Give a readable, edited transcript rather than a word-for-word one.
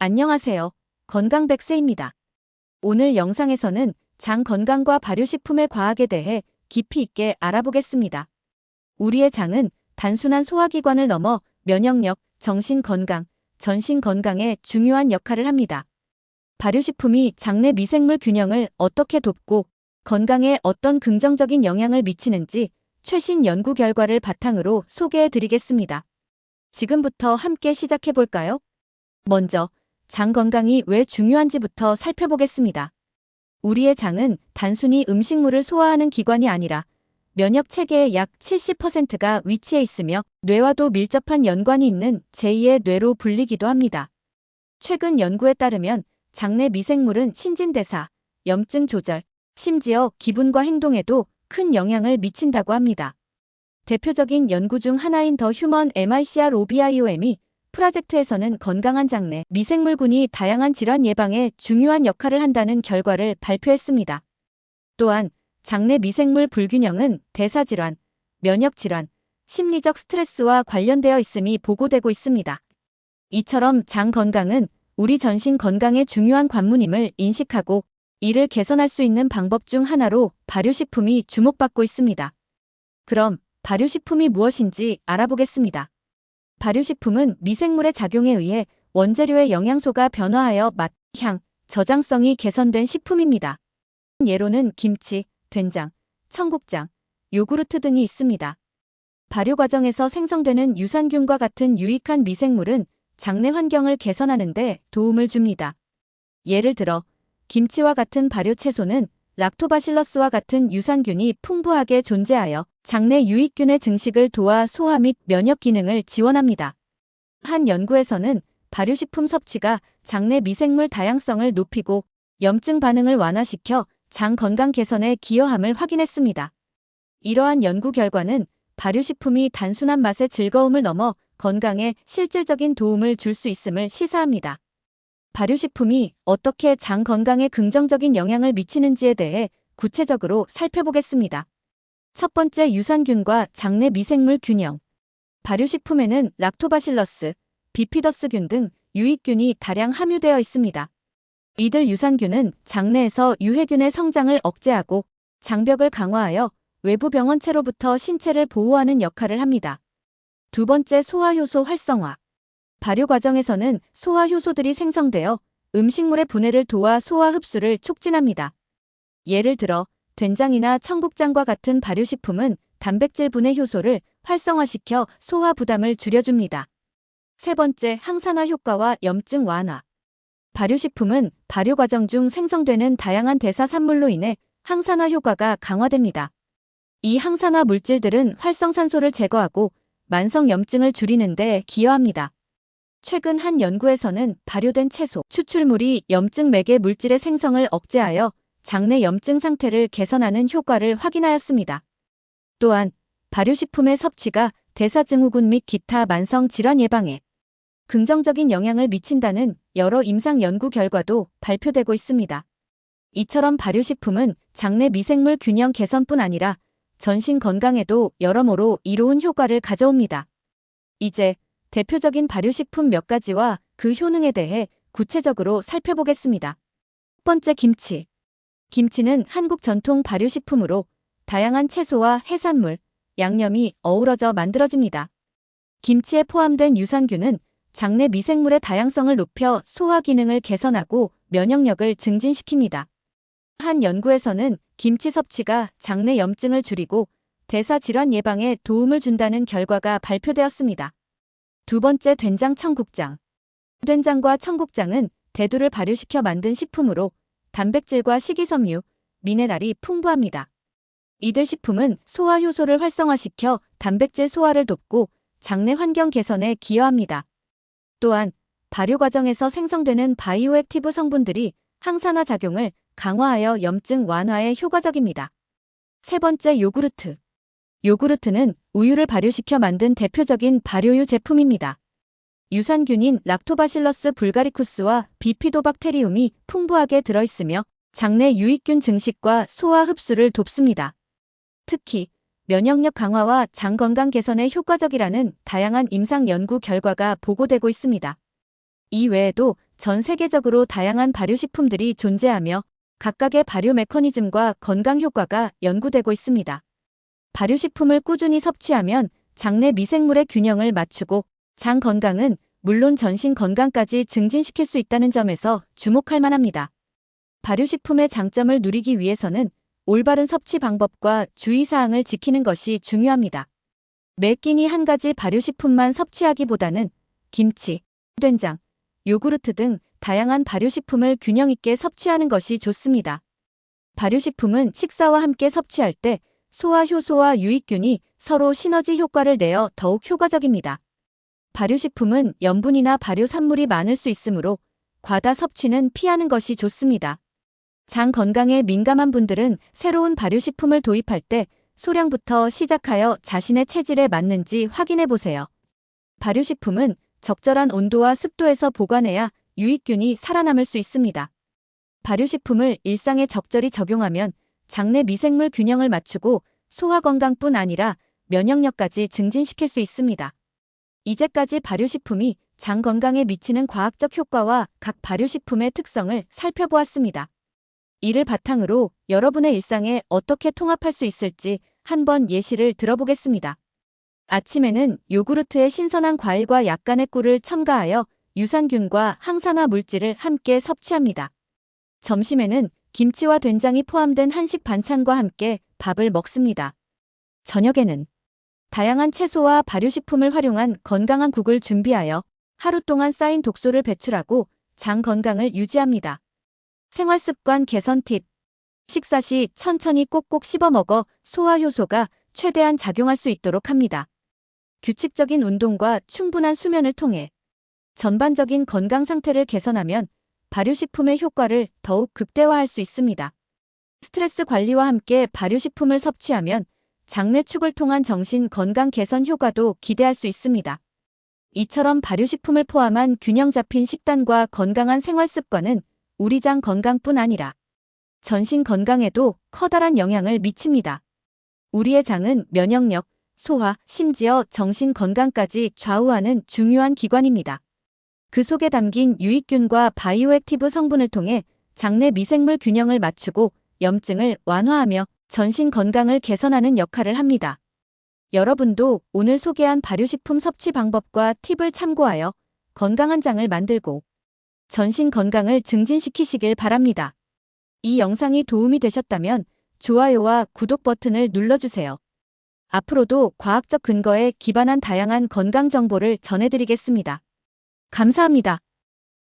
안녕하세요. 건강백세입니다. 오늘 영상에서는 장 건강과 발효식품의 과학에 대해 깊이 있게 알아보겠습니다. 우리의 장은 단순한 소화기관을 넘어 면역력, 정신건강, 전신건강에 중요한 역할을 합니다. 발효식품이 장내 미생물 균형을 어떻게 돕고 건강에 어떤 긍정적인 영향을 미치는지 최신 연구 결과를 바탕으로 소개해 드리겠습니다. 지금부터 함께 시작해 볼까요? 먼저 장 건강이 왜 중요한지부터 살펴보겠습니다. 우리의 장은 단순히 음식물을 소화하는 기관이 아니라 면역 체계의 약 70%가 위치해 있으며 뇌와도 밀접한 연관이 있는 제2의 뇌로 불리기도 합니다. 최근 연구에 따르면 장내 미생물은 신진대사, 염증 조절, 심지어 기분과 행동에도 큰 영향을 미친다고 합니다. 대표적인 연구 중 하나인 더 휴먼 미크로바이옴이 프로젝트에서는 건강한 장내 미생물군이 다양한 질환 예방에 중요한 역할을 한다는 결과를 발표했습니다. 또한 장내 미생물 불균형은 대사질환, 면역질환, 심리적 스트레스와 관련되어 있음이 보고되고 있습니다. 이처럼 장 건강은 우리 전신 건강의 중요한 관문임을 인식하고 이를 개선할 수 있는 방법 중 하나로 발효식품이 주목받고 있습니다. 그럼 발효식품이 무엇인지 알아보겠습니다. 발효식품은 미생물의 작용에 의해 원재료의 영양소가 변화하여 맛, 향, 저장성이 개선된 식품입니다. 예로는 김치, 된장, 청국장, 요구르트 등이 있습니다. 발효 과정에서 생성되는 유산균과 같은 유익한 미생물은 장내 환경을 개선하는 데 도움을 줍니다. 예를 들어 김치와 같은 발효 채소는 락토바실러스와 같은 유산균이 풍부하게 존재하여 장내 유익균의 증식을 도와 소화 및 면역 기능을 지원합니다. 한 연구에서는 발효식품 섭취가 장내 미생물 다양성을 높이고 염증 반응을 완화시켜 장 건강 개선에 기여함을 확인했습니다. 이러한 연구 결과는 발효식품이 단순한 맛의 즐거움을 넘어 건강에 실질적인 도움을 줄 수 있음을 시사합니다. 발효식품이 어떻게 장 건강에 긍정적인 영향을 미치는지에 대해 구체적으로 살펴보겠습니다. 첫 번째, 유산균과 장내 미생물 균형. 발효식품에는 락토바실러스, 비피더스균 등 유익균이 다량 함유되어 있습니다. 이들 유산균은 장내에서 유해균의 성장을 억제하고 장벽을 강화하여 외부 병원체로부터 신체를 보호하는 역할을 합니다. 두 번째, 소화효소 활성화. 발효 과정에서는 소화효소들이 생성되어 음식물의 분해를 도와 소화 흡수를 촉진합니다. 예를 들어 된장이나 청국장과 같은 발효식품은 단백질 분해 효소를 활성화시켜 소화 부담을 줄여줍니다. 세 번째, 항산화 효과와 염증 완화. 발효식품은 발효 과정 중 생성되는 다양한 대사 산물로 인해 항산화 효과가 강화됩니다. 이 항산화 물질들은 활성산소를 제거하고 만성 염증을 줄이는 데 기여합니다. 최근 한 연구에서는 발효된 채소 추출물이 염증 매개 물질의 생성을 억제하여 장내 염증 상태를 개선하는 효과를 확인하였습니다. 또한 발효식품의 섭취가 대사증후군 및 기타 만성 질환 예방에 긍정적인 영향을 미친다는 여러 임상 연구 결과도 발표되고 있습니다. 이처럼 발효식품은 장내 미생물 균형 개선뿐 아니라 전신 건강에도 여러모로 이로운 효과를 가져옵니다. 이제 대표적인 발효식품 몇 가지와 그 효능에 대해 구체적으로 살펴보겠습니다. 첫 번째, 김치. 김치는 한국 전통 발효식품으로 다양한 채소와 해산물, 양념이 어우러져 만들어집니다. 김치에 포함된 유산균은 장내 미생물의 다양성을 높여 소화 기능을 개선하고 면역력을 증진시킵니다. 한 연구에서는 김치 섭취가 장내 염증을 줄이고 대사 질환 예방에 도움을 준다는 결과가 발표되었습니다. 두 번째, 된장 청국장. 된장과 청국장은 대두를 발효시켜 만든 식품으로 단백질과 식이섬유, 미네랄이 풍부합니다. 이들 식품은 소화 효소를 활성화시켜 단백질 소화를 돕고 장내 환경 개선에 기여합니다. 또한 발효 과정에서 생성되는 바이오액티브 성분들이 항산화 작용을 강화하여 염증 완화에 효과적입니다. 세 번째, 요구르트. 요구르트는 우유를 발효시켜 만든 대표적인 발효유 제품입니다. 유산균인 락토바실러스 불가리쿠스와 비피도박테리움이 풍부하게 들어있으며 장내 유익균 증식과 소화 흡수를 돕습니다. 특히 면역력 강화와 장 건강 개선에 효과적이라는 다양한 임상 연구 결과가 보고되고 있습니다. 이 외에도 전 세계적으로 다양한 발효식품들이 존재하며 각각의 발효 메커니즘과 건강 효과가 연구되고 있습니다. 발효식품을 꾸준히 섭취하면 장내 미생물의 균형을 맞추고 장 건강은 물론 전신 건강까지 증진시킬 수 있다는 점에서 주목할 만합니다. 발효식품의 장점을 누리기 위해서는 올바른 섭취 방법과 주의사항을 지키는 것이 중요합니다. 매 끼니 한 가지 발효식품만 섭취하기보다는 김치, 된장, 요구르트 등 다양한 발효식품을 균형 있게 섭취하는 것이 좋습니다. 발효식품은 식사와 함께 섭취할 때 소화 효소와 유익균이 서로 시너지 효과를 내어 더욱 효과적입니다. 발효식품은 염분이나 발효 산물이 많을 수 있으므로 과다 섭취는 피하는 것이 좋습니다. 장 건강에 민감한 분들은 새로운 발효식품을 도입할 때 소량부터 시작하여 자신의 체질에 맞는지 확인해 보세요. 발효식품은 적절한 온도와 습도에서 보관해야 유익균이 살아남을 수 있습니다. 발효식품을 일상에 적절히 적용하면 장내 미생물 균형을 맞추고 소화 건강뿐 아니라 면역력까지 증진시킬 수 있습니다. 이제까지 발효식품이 장 건강에 미치는 과학적 효과와 각 발효식품의 특성을 살펴보았습니다. 이를 바탕으로 여러분의 일상에 어떻게 통합할 수 있을지 한번 예시를 들어보겠습니다. 아침에는 요구르트에 신선한 과일과 약간의 꿀을 첨가하여 유산균과 항산화 물질을 함께 섭취합니다. 점심에는 김치와 된장이 포함된 한식 반찬과 함께 밥을 먹습니다. 저녁에는 다양한 채소와 발효식품을 활용한 건강한 국을 준비하여 하루 동안 쌓인 독소를 배출하고 장 건강을 유지합니다. 생활습관 개선 팁. 식사 시 천천히 꼭꼭 씹어 먹어 소화 효소가 최대한 작용할 수 있도록 합니다. 규칙적인 운동과 충분한 수면을 통해 전반적인 건강 상태를 개선하면 발효식품의 효과를 더욱 극대화할 수 있습니다. 스트레스 관리와 함께 발효식품을 섭취하면 장뇌축을 통한 정신 건강 개선 효과도 기대할 수 있습니다. 이처럼 발효식품을 포함한 균형 잡힌 식단과 건강한 생활 습관은 우리 장 건강뿐 아니라 전신 건강에도 커다란 영향을 미칩니다. 우리의 장은 면역력, 소화, 심지어 정신 건강까지 좌우하는 중요한 기관입니다. 그 속에 담긴 유익균과 바이오액티브 성분을 통해 장내 미생물 균형을 맞추고 염증을 완화하며 전신 건강을 개선하는 역할을 합니다. 여러분도 오늘 소개한 발효식품 섭취 방법과 팁을 참고하여 건강한 장을 만들고 전신 건강을 증진시키시길 바랍니다. 이 영상이 도움이 되셨다면 좋아요와 구독 버튼을 눌러주세요. 앞으로도 과학적 근거에 기반한 다양한 건강 정보를 전해드리겠습니다. 감사합니다.